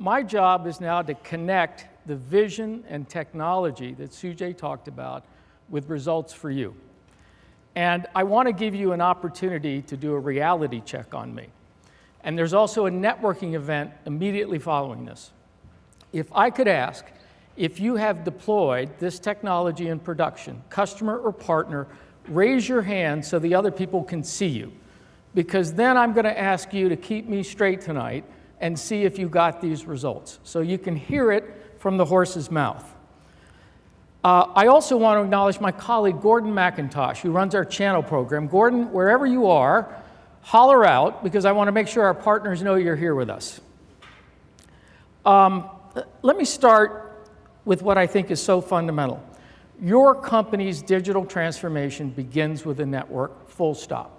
my job is now to connect the vision and technology that Sujay talked about with results for you. And I want to give you an opportunity to do a reality check on me. And there's also a networking event immediately following this. If I could ask, if you have deployed this technology in production, customer or partner, raise your hand so the other people can see you. Because then I'm going to ask you to keep me straight tonight and see if you got these results. So you can hear it from the horse's mouth. I also want to acknowledge my colleague, Gordon McIntosh, who runs our channel program. Gordon, wherever you are, holler out, because I want to make sure our partners know you're here with us. Let me start with what I think is so fundamental. Your company's digital transformation begins with a network, full stop.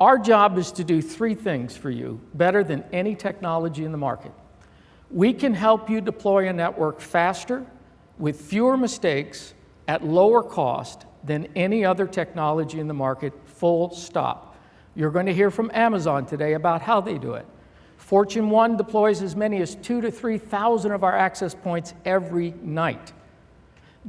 Our job is to do three things for you better than any technology in the market. We can help you deploy a network faster, with fewer mistakes, at lower cost than any other technology in the market, full stop. You're going to hear from Amazon today about how they do it. Fortune 1 deploys as many as 2,000 to 3,000 of our access points every night.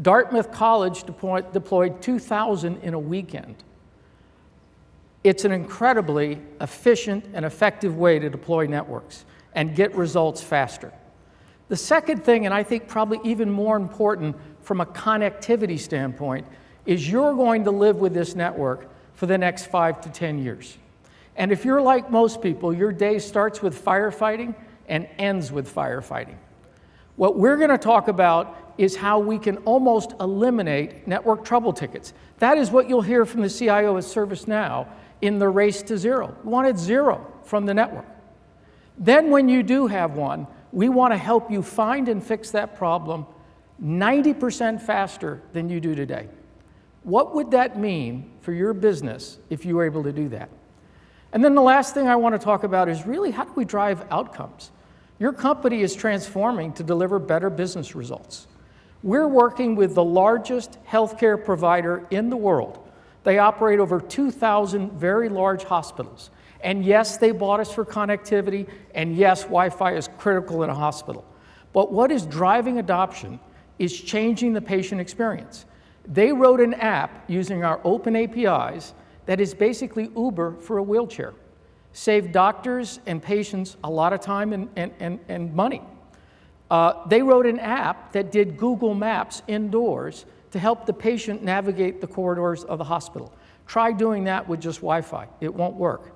Dartmouth College deployed 2,000 in a weekend. It's an incredibly efficient and effective way to deploy networks and get results faster. The second thing, and I think probably even more important from a connectivity standpoint, is you're going to live with this network for the next 5 to 10 years. And if you're like most people, your day starts with firefighting and ends with firefighting. What we're going to talk about is how we can almost eliminate network trouble tickets. That is what you'll hear from the CIO at ServiceNow in the race to zero. We wanted zero from the network. Then when you do have one, we want to help you find and fix that problem 90% faster than you do today. What would that mean for your business if you were able to do that? And then the last thing I want to talk about is really how do we drive outcomes? Your company is transforming to deliver better business results. We're working with the largest healthcare provider in the world. They operate over 2,000 very large hospitals. And yes, they bought us for connectivity, and yes, Wi-Fi is critical in a hospital. But what is driving adoption is changing the patient experience. They wrote an app using our open APIs that is basically Uber for a wheelchair. Saved doctors and patients a lot of time and money. They wrote an app that did Google Maps indoors to help the patient navigate the corridors of the hospital. Try doing that with just Wi-Fi. It won't work.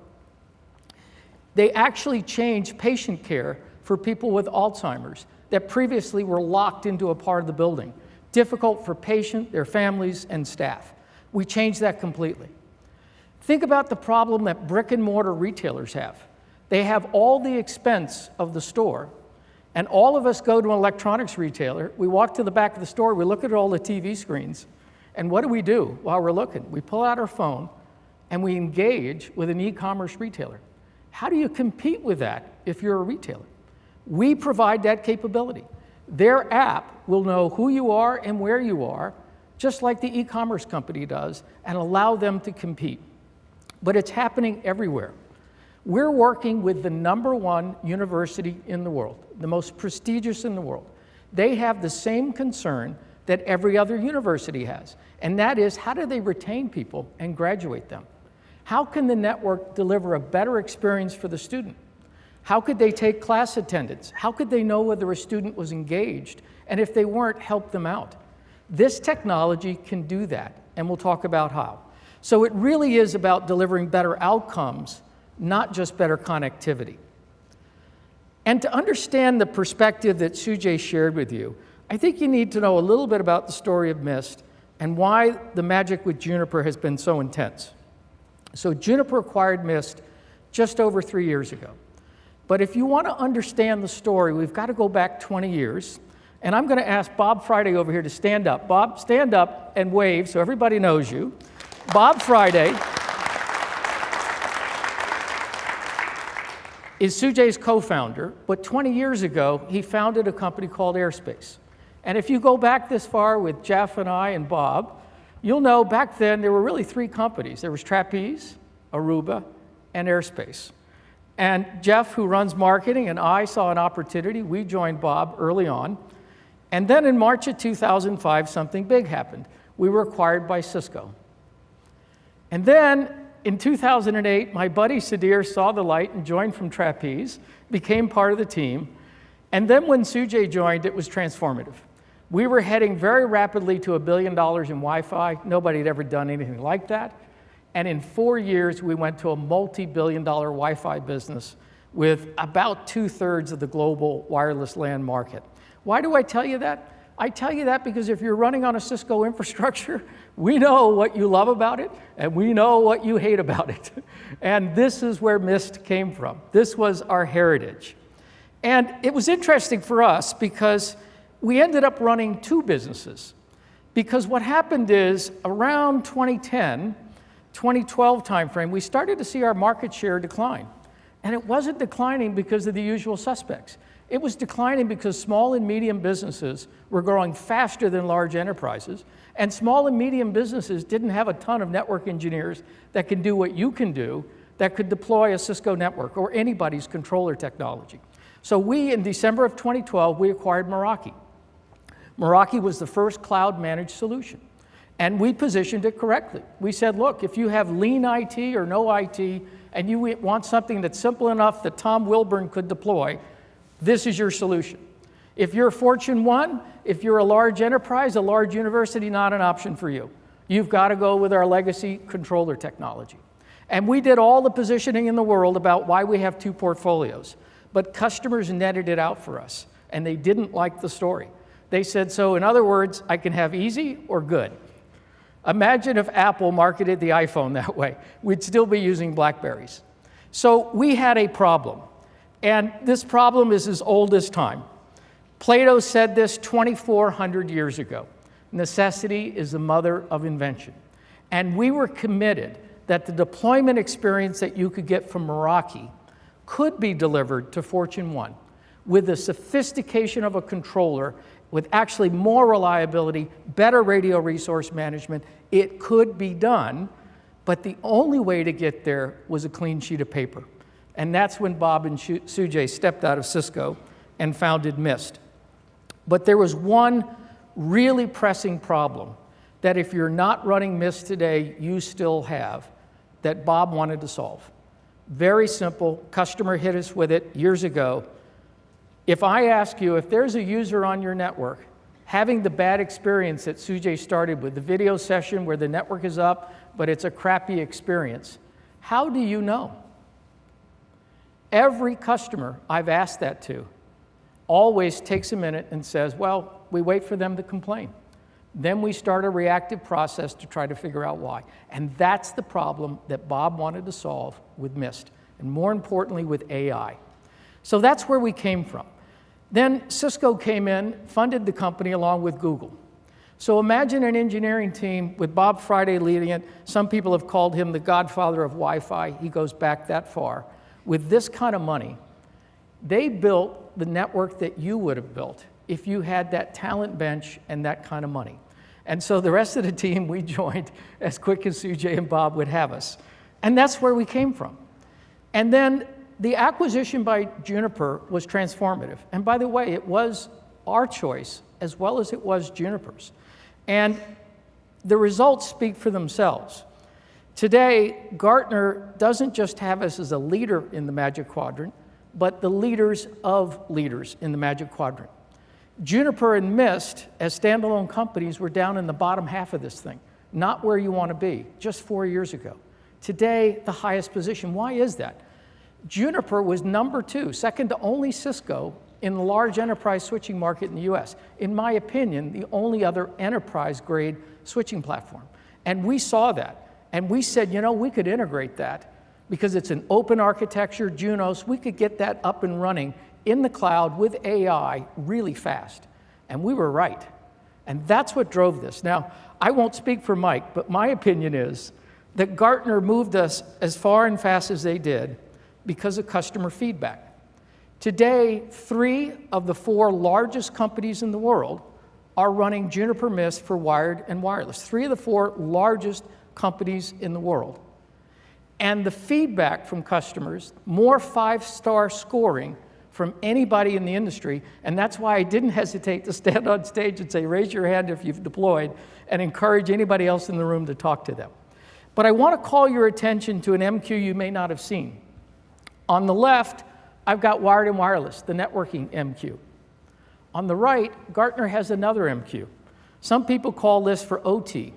They actually changed patient care for people with Alzheimer's that previously were locked into a part of the building. Difficult for patient, their families, and staff. We changed that completely. Think about the problem that brick and mortar retailers have. They have all the expense of the store, and all of us go to an electronics retailer, we walk to the back of the store, we look at all the TV screens, and what do while we're looking? We pull out our phone and we engage with an e-commerce retailer. How do you compete with that if you're a retailer? We provide that capability. Their app will know who you are and where you are, just like the e-commerce company does, and allow them to compete. But it's happening everywhere. We're working with the #1 university in the world, the most prestigious in the world. They have the same concern that every other university has, and that is how do they retain people and graduate them? How can the network deliver a better experience for the student? How could they take class attendance? How could they know whether a student was engaged? And if they weren't, help them out. This technology can do that, and we'll talk about how. So it really is about delivering better outcomes, not just better connectivity. And to understand the perspective that Sujay shared with you, I think you need to know a little bit about the story of Mist and why the magic with Juniper has been so intense. So Juniper acquired Mist just over 3 years ago. But if you want to understand the story, we've got to go back 20 years. And I'm going to ask Bob Friday over here to stand up. Bob, stand up and wave so everybody knows you. Bob Friday is Sujay's co-founder, but 20 years ago, he founded a company called Airspace. And if you go back this far with Jeff and I and Bob, you'll know back then there were really 3 companies. There was Trapeze, Aruba, and Airspace. And Jeff, who runs marketing, and I saw an opportunity. We joined Bob early on. And then in March of 2005, something big happened. We were acquired by Cisco. And then in 2008, my buddy Sudhir saw the light and joined from Trapeze, became part of the team. And then when Sujay joined, it was transformative. We were heading very rapidly to $1 billion in Wi-Fi. Nobody had ever done anything like that. And in 4 years, we went to a multi-billion-dollar Wi-Fi business with about 2/3 of the global wireless LAN market. Why do I tell you that? I tell you that because if you're running on a Cisco infrastructure, we know what you love about it, and we know what you hate about it. And this is where Mist came from. This was our heritage. And it was interesting for us because we ended up running 2 businesses. Because what happened is around 2010, 2012 timeframe, we started to see our market share decline. And it wasn't declining because of the usual suspects. It was declining because small and medium businesses were growing faster than large enterprises, and small and medium businesses didn't have a ton of network engineers that can do what you can do, that could deploy a Cisco network or anybody's controller technology. So we, in December of 2012, we acquired Meraki. Meraki was the first cloud-managed solution, and we positioned it correctly. We said, look, if you have lean IT or no IT, and you want something that's simple enough that Tom Wilburn could deploy, this is your solution. If you're Fortune 1, if you're a large enterprise, a large university, not an option for you. You've got to go with our legacy controller technology. And we did all the positioning in the world about why we have 2 portfolios. But customers netted it out for us, and they didn't like the story. They said, so in other words, I can have easy or good. Imagine if Apple marketed the iPhone that way. We'd still be using BlackBerries. So we had a problem. And this problem is as old as time. Plato said this 2,400 years ago. Necessity is the mother of invention. And we were committed that the deployment experience that you could get from Meraki could be delivered to Fortune 1 with the sophistication of a controller, with actually more reliability, better radio resource management. It could be done, but the only way to get there was a clean sheet of paper. And that's when Bob and Sujay stepped out of Cisco and founded Mist. But there was one really pressing problem that if you're not running Mist today, you still have, that Bob wanted to solve. Very simple. Customer hit us with it years ago. If I ask you, if there's a user on your network having the bad experience that Sujay started with, the video session where the network is up, but it's a crappy experience, how do you know? Every customer I've asked that to always takes a minute and says, well, we wait for them to complain. Then we start a reactive process to try to figure out why. And that's the problem that Bob wanted to solve with Mist, and more importantly with AI. So that's where we came from. Then Cisco came in, funded the company along with Google. So imagine an engineering team with Bob Friday leading it. Some people have called him the godfather of Wi-Fi. He goes back that far. With this kind of money, they built the network that you would have built if you had that talent bench and that kind of money. And so the rest of the team, we joined as quick as Sujay and Bob would have us. And that's where we came from. And then the acquisition by Juniper was transformative. And by the way, it was our choice as well as it was Juniper's. And the results speak for themselves. Today, Gartner doesn't just have us as a leader in the Magic Quadrant, but the leaders of leaders in the Magic Quadrant. Juniper and Mist, as standalone companies, were down in the bottom half of this thing, not where you want to be, just 4 years ago. Today, the highest position. Why is that? Juniper was number 2, second to only Cisco, in the large enterprise switching market in the US. In my opinion, the only other enterprise-grade switching platform. And we saw that. And we said, you know, we could integrate that because it's an open architecture, Junos. We could get that up and running in the cloud with AI really fast. And we were right. And that's what drove this. Now, I won't speak for Mike, but my opinion is that Gartner moved us as far and fast as they did because of customer feedback. Today, 3 of the 4 largest companies in the world are running Juniper Mist for wired and wireless. 3 of the 4 largest companies in the world. And the feedback from customers, more 5-star scoring from anybody in the industry, and that's why I didn't hesitate to stand on stage and say, raise your hand if you've deployed, and encourage anybody else in the room to talk to them. But I want to call your attention to an MQ you may not have seen. On the left, I've got wired and wireless, the networking MQ. On the right, Gartner has another MQ. Some people call this for OT.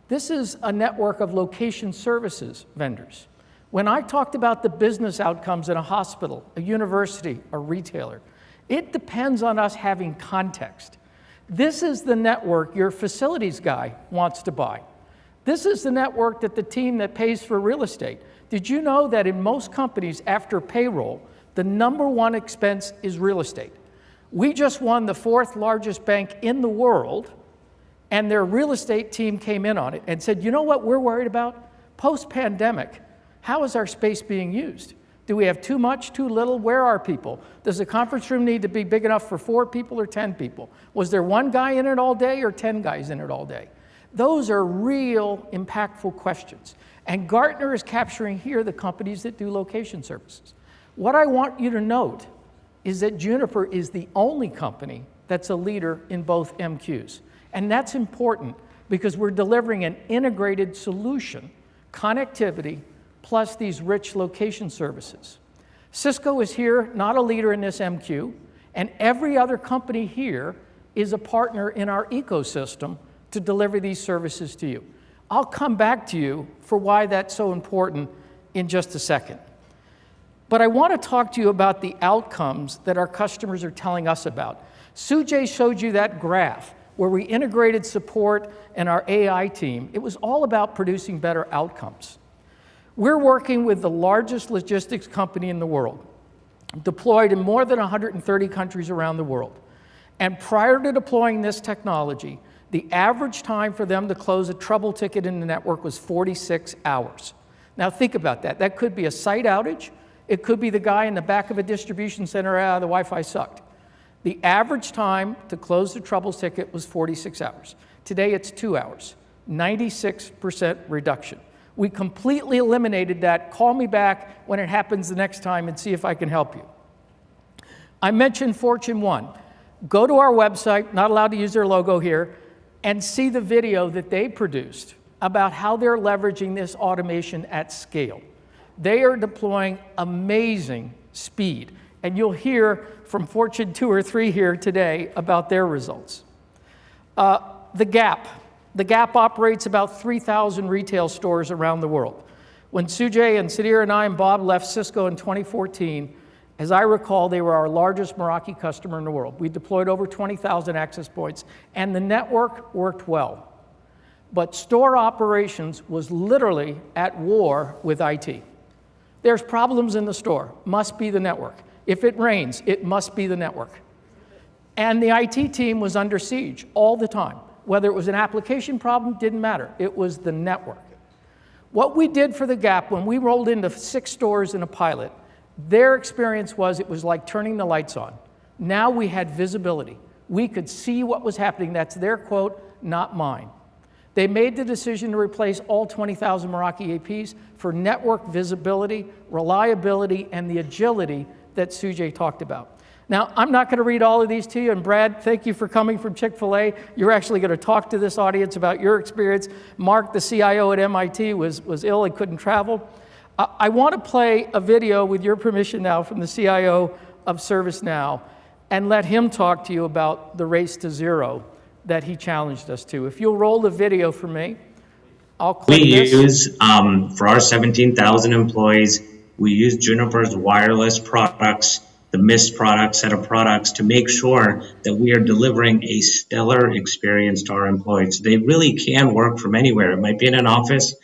This is a network of location services vendors. When I talked about the business outcomes in a hospital, a university, a retailer, it depends on us having context. This is the network your facilities guy wants to buy. This is the network that the team that pays for real estate. Did you know that in most companies, after payroll, the #1 expense is real estate? We just won the 4th largest bank in the world, and their real estate team came in on it and said, you know what we're worried about? Post-pandemic, how is our space being used? Do we have too much, too little? Where are people? Does the conference room need to be big enough for 4 people or 10 people? Was there 1 guy in it all day or 10 guys in it all day? Those are real impactful questions. And Gartner is capturing here the companies that do location services. What I want you to note is that Juniper is the only company that's a leader in both MQs. And that's important because we're delivering an integrated solution, connectivity, plus these rich location services. Cisco is here, not a leader in this MQ, and every other company here is a partner in our ecosystem to deliver these services to you. I'll come back to you for why that's so important in just a second. But I want to talk to you about the outcomes that our customers are telling us about. Sujay showed you that graph where we integrated support and our AI team. It was all about producing better outcomes. We're working with the largest logistics company in the world, deployed in more than 130 countries around the world. And prior to deploying this technology, the average time for them to close a trouble ticket in the network was 46 hours. Now think about that. That could be a site outage. It could be the guy in the back of a distribution center, the Wi-Fi sucked. The average time to close the troubles ticket was 46 hours. Today it's 2 hours, 96% reduction. We completely eliminated that. Call me back when it happens the next time and see if I can help you. I mentioned Fortune 1. Go to our website, not allowed to use their logo here, and see the video that they produced about how they're leveraging this automation at scale. They are deploying amazing speed, and you'll hear from Fortune 2 or 3 here today about their results. The Gap operates about 3,000 retail stores around the world. When Sujay and Sudhir and I and Bob left Cisco in 2014, as I recall, they were our largest Meraki customer in the world. We deployed over 20,000 access points, and the network worked well. But store operations was literally at war with IT. There's problems in the store, must be the network. If it rains, it must be the network. And the IT team was under siege all the time. Whether it was an application problem, didn't matter. It was the network. What we did for the Gap when we rolled into 6 stores in a pilot, their experience was it was like turning the lights on. Now we had visibility. We could see what was happening. That's their quote, not mine. They made the decision to replace all 20,000 Meraki APs for network visibility, reliability, and the agility that Sujay talked about. Now, I'm not going to read all of these to you, and Brad, thank you for coming from Chick-fil-A. You're actually going to talk to this audience about your experience. Mark, the CIO at MIT, was ill and couldn't travel. I want to play a video, with your permission now, from the CIO of ServiceNow, and let him talk to you about the race to zero that he challenged us to. If you'll roll the video for me, I'll click this. We use, for our 17,000 employees, we use Juniper's wireless products, the Mist product, set of products, to make sure that we are delivering a stellar experience to our employees. They really can work from anywhere. It might be in an office,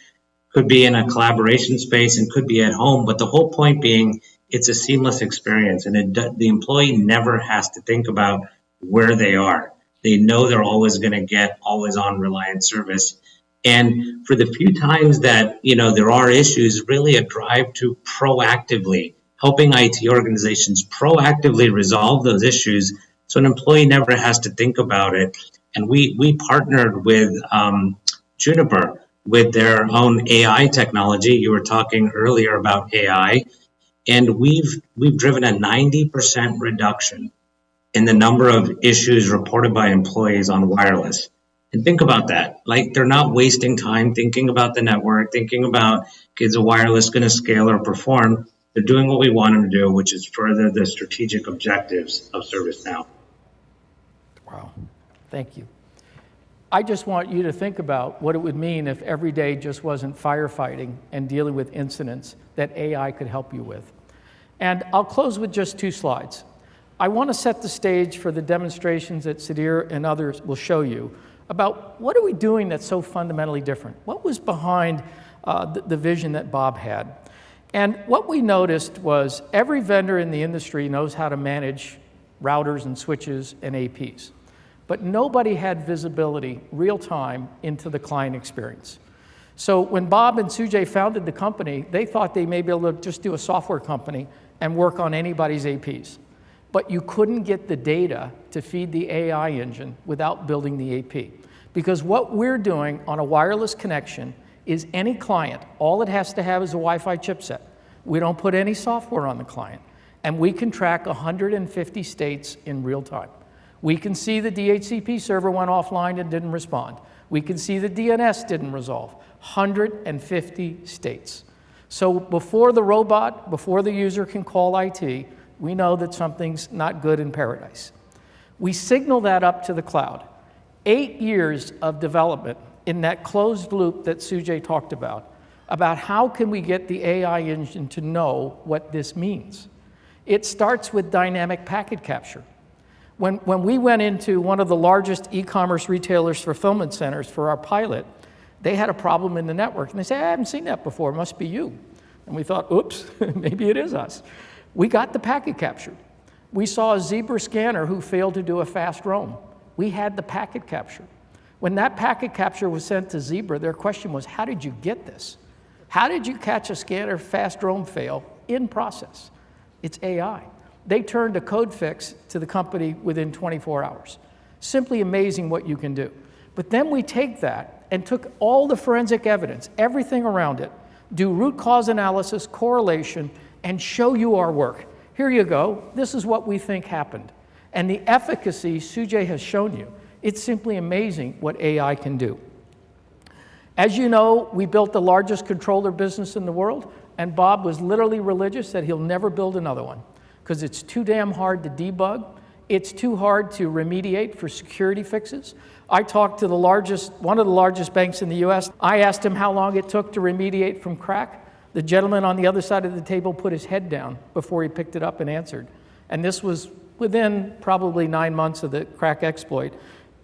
could be in a collaboration space, and could be at home. But the whole point being, it's a seamless experience, and the employee never has to think about where they are. They know they're always going to get always-on reliant service. And for the few times that, there are issues, really a drive to proactively helping IT organizations proactively resolve those issues so an employee never has to think about it. And we partnered with Juniper with their own AI technology. You were talking earlier about AI, and we've driven a 90% reduction in the number of issues reported by employees on wireless. And think about that. Like, they're not wasting time thinking about the network, thinking about, is a wireless going to scale or perform? They're doing what we want them to do, which is further the strategic objectives of ServiceNow. Wow, thank you. I just want you to think about what it would mean if every day just wasn't firefighting and dealing with incidents that AI could help you with. And I'll close with just 2 slides. I want to set the stage for the demonstrations that Sudhir and others will show you about what are we doing that's so fundamentally different? What was behind the vision that Bob had? And what we noticed was every vendor in the industry knows how to manage routers and switches and APs, but nobody had visibility real time into the client experience. So when Bob and Sujay founded the company, they thought they may be able to just do a software company and work on anybody's APs. But you couldn't get the data to feed the AI engine without building the AP. Because what we're doing on a wireless connection is any client, all it has to have is a Wi-Fi chipset. We don't put any software on the client. And we can track 150 states in real time. We can see the DHCP server went offline and didn't respond. We can see the DNS didn't resolve. 150 states. So before the robot, before the user can call IT, we know that something's not good in paradise. We signal that up to the cloud. 8 years of development in that closed loop that Sujay talked about how can we get the AI engine to know what this means. It starts with dynamic packet capture. When we went into one of the largest e-commerce retailers' fulfillment centers for our pilot, they had a problem in the network. And they said, I haven't seen that before, it must be you. And we thought, oops, maybe it is us. We got the packet captured. We saw a Zebra scanner who failed to do a fast roam. We had the packet capture. When that packet capture was sent to Zebra, their question was, how did you get this? How did you catch a scanner fast roam fail in process? It's AI. They turned a code fix to the company within 24 hours. Simply amazing what you can do. But then we take that and took all the forensic evidence, everything around it, do root cause analysis, correlation, and show you our work. Here you go. This is what we think happened. And the efficacy Sujay has shown you. It's simply amazing what AI can do. As you know, we built the largest controller business in the world, and Bob was literally religious that he'll never build another one because it's too damn hard to debug. It's too hard to remediate for security fixes. I talked to one of the largest banks in the US. I asked him how long it took to remediate from crack. The gentleman on the other side of the table put his head down before he picked it up and answered. And this was within probably 9 months of the crack exploit.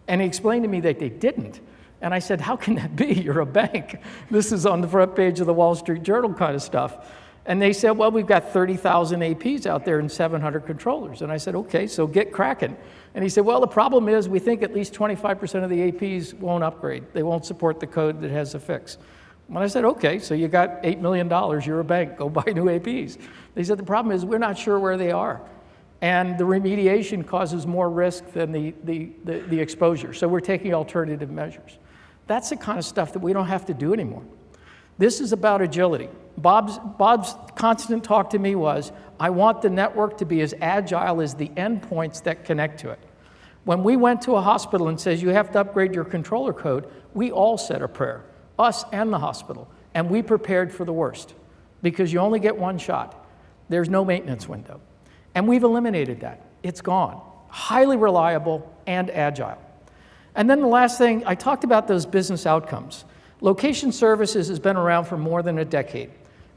And he explained to me that they didn't. And I said, how can that be? You're a bank. This is on the front page of the Wall Street Journal kind of stuff. And they said, well, we've got 30,000 APs out there and 700 controllers. And I said, okay, so get cracking. And he said, well, the problem is we think at least 25% of the APs won't upgrade. They won't support the code that has the fix. And I said, okay, so you got $8 million, you're a bank, go buy new APs. They said, the problem is we're not sure where they are. And the remediation causes more risk than the exposure. So we're taking alternative measures. That's the kind of stuff that we don't have to do anymore. This is about agility. Bob's constant talk to me was, I want the network to be as agile as the endpoints that connect to it. When we went to a hospital and says, you have to upgrade your controller code, we all said a prayer, us and the hospital, and we prepared for the worst because you only get one shot. There's no maintenance window. And we've eliminated that. It's gone. Highly reliable and agile. And then the last thing, I talked about those business outcomes. Location services has been around for more than a decade.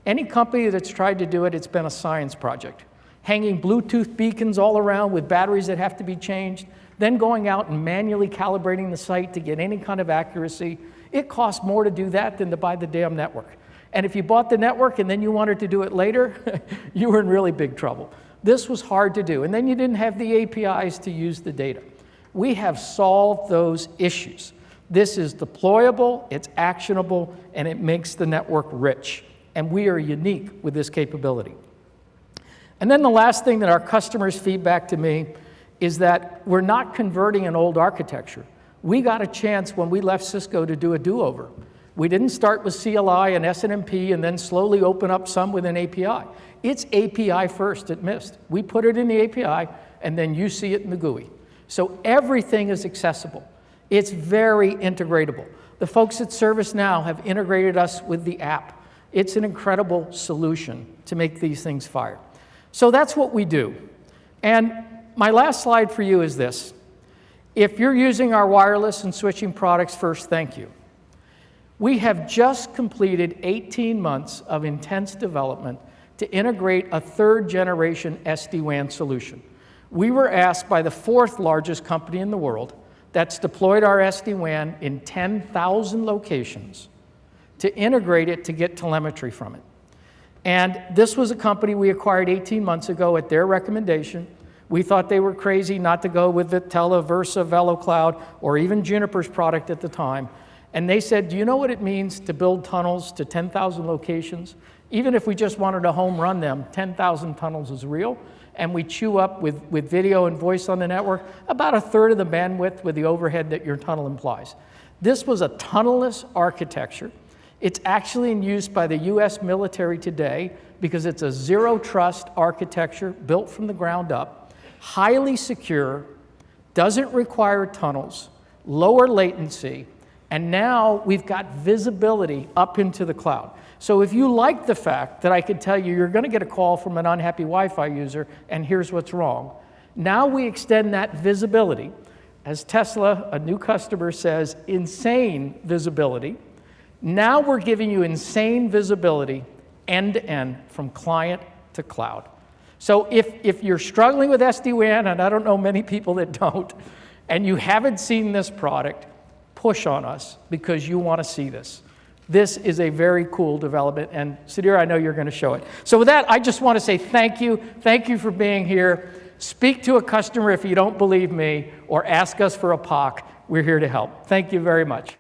Any company that's tried to do it, it's been a science project. Hanging Bluetooth beacons all around with batteries that have to be changed, then going out and manually calibrating the site to get any kind of accuracy. It costs more to do that than to buy the damn network. And if you bought the network and then you wanted to do it later, you were in really big trouble. This was hard to do. And then you didn't have the APIs to use the data. We have solved those issues. This is deployable, it's actionable, and it makes the network rich. And we are unique with this capability. And then the last thing that our customers feedback to me is that we're not converting an old architecture. We got a chance when we left Cisco to do a do-over. We didn't start with CLI and SNMP and then slowly open up some with an API. It's API first at Mist. We put it in the API, and then you see it in the GUI. So everything is accessible. It's very integratable. The folks at ServiceNow have integrated us with the app. It's an incredible solution to make these things fire. So that's what we do. And my last slide for you is this. If you're using our wireless and switching products, first, thank you. We have just completed 18 months of intense development to integrate a third-generation SD-WAN solution. We were asked by the 4th largest company in the world that's deployed our SD-WAN in 10,000 locations to integrate it to get telemetry from it. And this was a company we acquired 18 months ago at their recommendation. We thought they were crazy not to go with the Versa VeloCloud or even Juniper's product at the time. And they said, do you know what it means to build tunnels to 10,000 locations? Even if we just wanted to home run them, 10,000 tunnels is real. And we chew up with video and voice on the network about 1/3 of the bandwidth with the overhead that your tunnel implies. This was a tunnelless architecture. It's actually in use by the US military today because it's a zero-trust architecture built from the ground up, highly secure, doesn't require tunnels, lower latency, and now we've got visibility up into the cloud. So if you like the fact that I could tell you you're going to get a call from an unhappy Wi-Fi user and here's what's wrong, now we extend that visibility. As Tesla, a new customer, says, insane visibility. Now we're giving you insane visibility end-to-end from client to cloud. So if you're struggling with SD-WAN, and I don't know many people that don't, and you haven't seen this product, push on us because you want to see this. This is a very cool development, and Sudhir, I know you're going to show it. So with that, I just want to say thank you. Thank you for being here. Speak to a customer if you don't believe me, or ask us for a POC. We're here to help. Thank you very much.